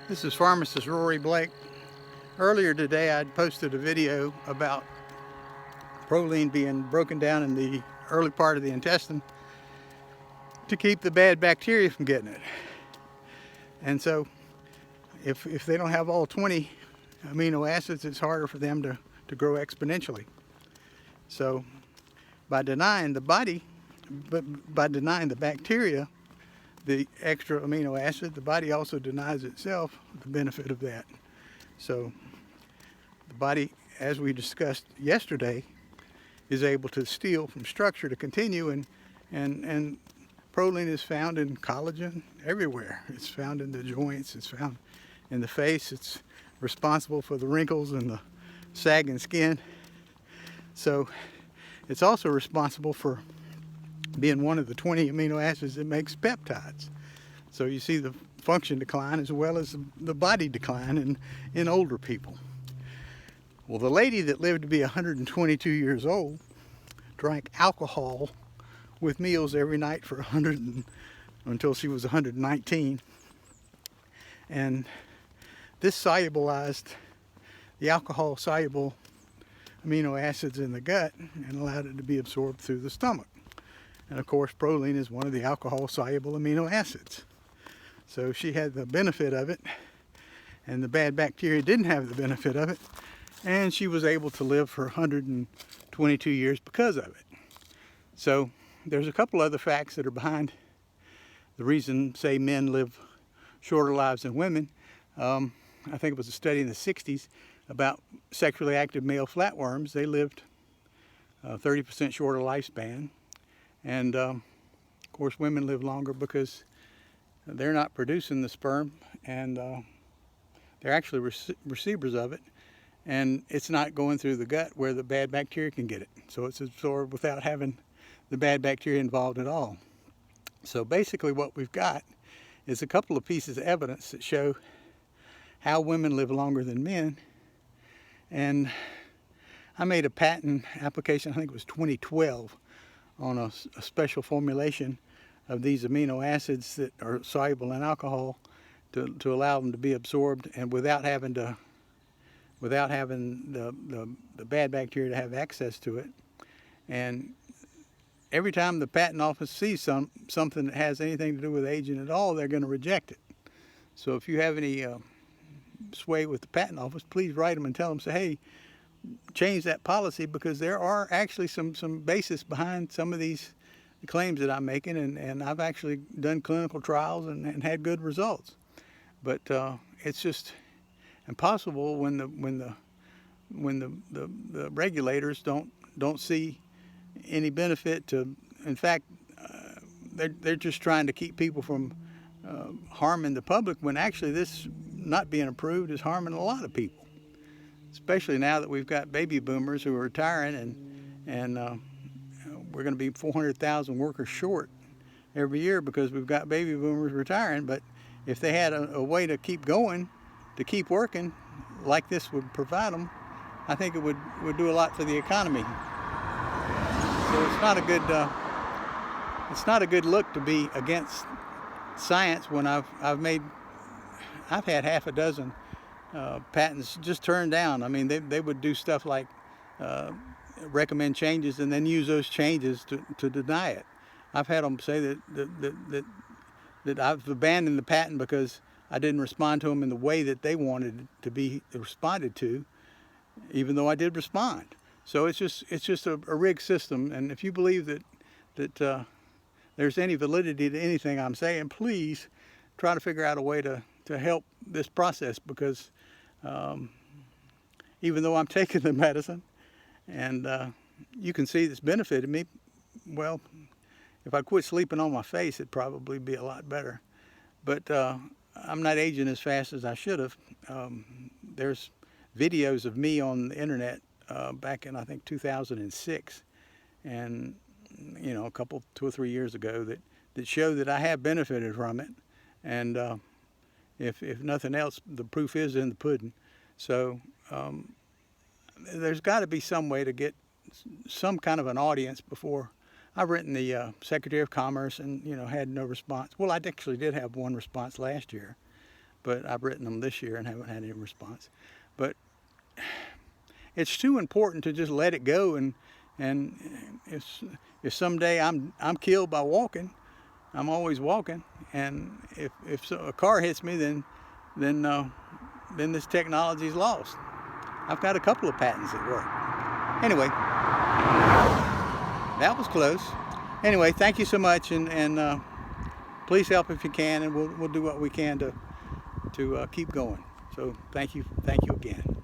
This is pharmacist Rory Blake. Earlier today I posted a video about proline being broken down in the early part of the intestine to keep the bad bacteria from getting it. And so if they don't have all 20 amino acids, it's harder for them to grow exponentially. So by denying the body, by denying the bacteria the extra amino acid, the body also denies itself the benefit of that. So the body, as we discussed yesterday, is able to steal from structure to continue, and proline is found in collagen everywhere. It's found in the joints, it's found in the face, it's responsible for the wrinkles and the sagging skin. So it's also responsible for being one of the 20 amino acids that makes peptides. So you see the function decline as well as the body decline in older people. Well, the lady that lived to be 122 years old drank alcohol with meals every night for until she was 119. And this solubilized the alcohol-soluble amino acids in the gut and allowed it to be absorbed through the stomach. And of course, proline is one of the alcohol-soluble amino acids. So she had the benefit of it, and the bad bacteria didn't have the benefit of it, and she was able to live for 122 years because of it. So there's a couple other facts that are behind the reason, say, men live shorter lives than women. I think it was a study in the 60s about sexually active male flatworms. They lived 30% shorter lifespan. And of course, women live longer because they're not producing the sperm, and they're actually receivers of it, and it's not going through the gut where the bad bacteria can get it. So it's absorbed without having the bad bacteria involved at all. So basically what we've got is a couple of pieces of evidence that show how women live longer than men. And I made a patent application, I think it was 2012, on a special formulation of these amino acids that are soluble in alcohol to allow them to be absorbed, and without having the bad bacteria to have access to it. And every time the patent office sees something that has anything to do with aging at all, they're going to reject it. So if you have any sway with the patent office, please write them and tell them, say, hey, change that policy, because there are actually some basis behind some of these claims that I'm making, and I've actually done clinical trials and had good results. But it's just impossible when the regulators don't see any benefit to. In fact, they're just trying to keep people from harming the public, when actually this not being approved is harming a lot of people. Especially now that we've got baby boomers who are retiring, and we're going to be 400,000 workers short every year because we've got baby boomers retiring. But if they had a way to keep going, to keep working, like this would provide them, I think it would do a lot for the economy. So it's not a good look to be against science when I've had half a dozen patents just turned down. I mean, they would do stuff like recommend changes and then use those changes to deny it. I've had them say that I've abandoned the patent because I didn't respond to them in the way that they wanted it to be responded to, even though I did respond. So it's just a rigged system. And if you believe that there's any validity to anything I'm saying, please try to figure out a way to help this process, because even though I'm taking the medicine and you can see it's benefited me, well, if I quit sleeping on my face, it'd probably be a lot better. But I'm not aging as fast as I should have. There's videos of me on the internet back in, I think, 2006, and a couple, 2 or 3 years ago, that show that I have benefited from it. And if nothing else, the proof is in the pudding. So there's got to be some way to get some kind of an audience before. I've written the Secretary of Commerce and had no response. Well, I actually did have one response last year, but I've written them this year and haven't had any response. But it's too important to just let it go, and if someday I'm killed by walking, I'm always walking, and if a car hits me, then this technology is lost. I've got a couple of patents that work. Anyway, that was close. Anyway, thank you so much, and please help if you can, and we'll do what we can to keep going. So thank you again.